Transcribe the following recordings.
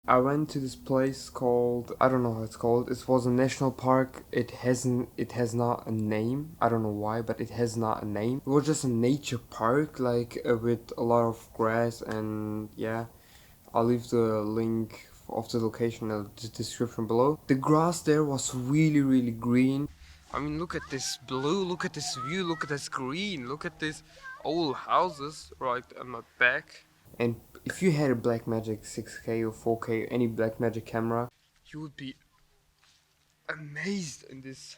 I went to this place called, I don't know how it's called. It was a national park. It has not a name. I don't know why, but it has not a name. It was just a nature park, like with a lot of grass, and yeah, I'll leave the link of the location in the description below. The grass there was really green. I mean, look at this blue, look at this view, look at this green, look at this old houses right on my back. And if you had a Blackmagic 6K or 4K, any Blackmagic camera, you would be amazed in this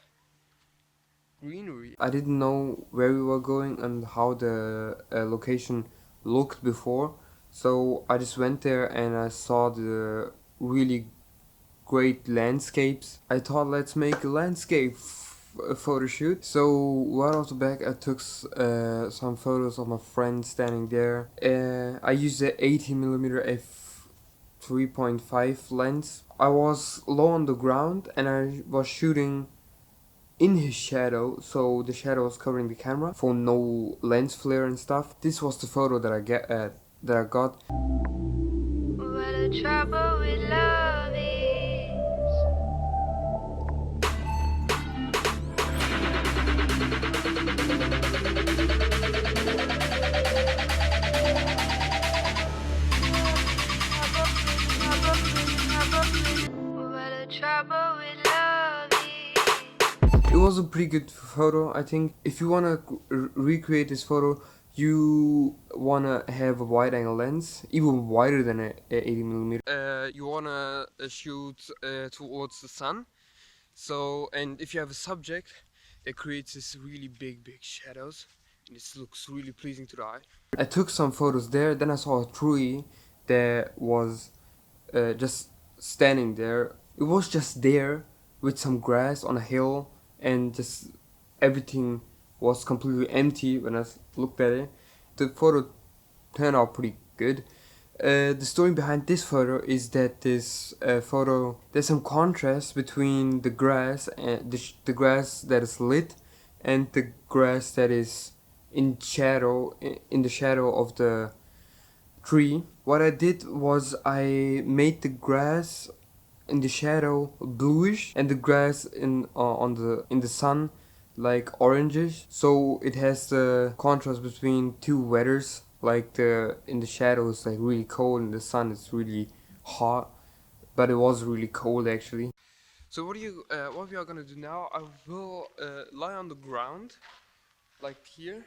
greenery. I didn't know where we were going and how the location looked before, so I just went there and I saw the really great landscapes. I thought, let's make a landscape photo shoot. So right off the back I took some photos of my friend standing there. I used the 18mm f 3.5 lens. I was low on the ground and I was shooting in his shadow, so the shadow was covering the camera for no lens flare and stuff. This was the photo that I got. What a trouble with love is. It was a pretty good photo, I think. If you wanna recreate this photo, you wanna have a wide angle lens, even wider than a 80mm. You wanna shoot towards the sun. So, and if you have a subject, it creates this really big shadows, and this looks really pleasing to the eye. I took some photos there. Then I saw a tree that was just standing there. It was just there with some grass on a hill, and just everything was completely empty when I looked at it. The photo turned out pretty good. The story behind this photo is that this photo, there's some contrast between the grass and the grass that is lit and the grass that is in shadow, in the shadow of the tree. What I did was I made the grass in the shadow bluish and the grass in the sun like orangish, so it has the contrast between two weathers. Like the in the shadow it's like really cold and the sun is really hot, but it was really cold actually. So what we are gonna do now, I will lie on the ground like here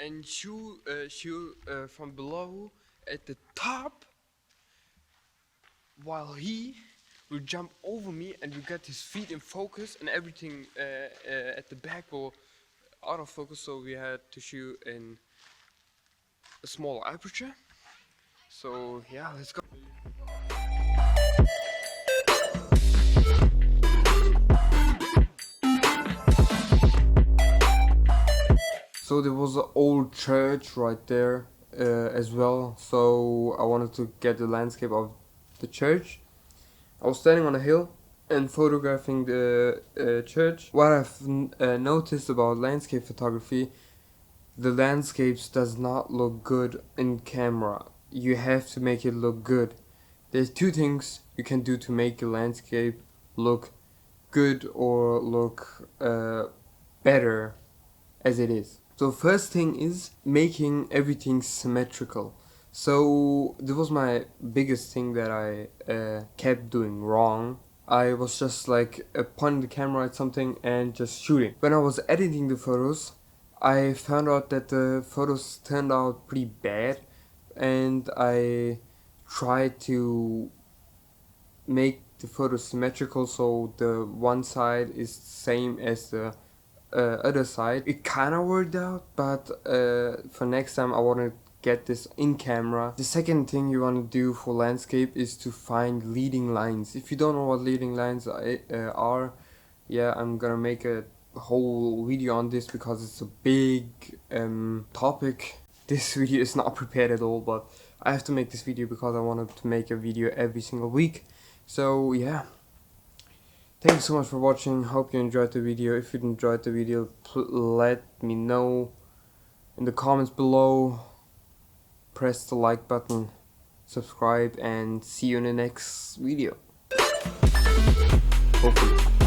and shoot from below at the top, while he will jump over me and will get his feet in focus, and everything at the back will out of focus, so we had to shoot in a small aperture. So yeah, let's go. So there was an old church right there as well, so I wanted to get the landscape of the church. I was standing on a hill and photographing the church. What I've noticed about landscape photography, the landscapes does not look good in camera. You have to make it look good. There's two things you can do to make a landscape look good or look better as it is. So first thing is making everything symmetrical. So this was my biggest thing that I kept doing wrong. I was just like pointing the camera at something and just shooting. When I was editing the photos, I found out that the photos turned out pretty bad, and I tried to make the photo symmetrical so the one side is same as the other side. It kind of worked out, but for next time I want to get this in camera. The second thing you want to do for landscape is to find leading lines. If you don't know what leading lines are, yeah, I'm gonna make a whole video on this because it's a big topic. This video is not prepared at all, but I have to make this video because I wanted to make a video every single week. So yeah, thank you so much for watching. Hope you enjoyed the video. If you enjoyed the video, let me know in the comments below. Press the like button. subscribe, and see you in the next video. Hopefully.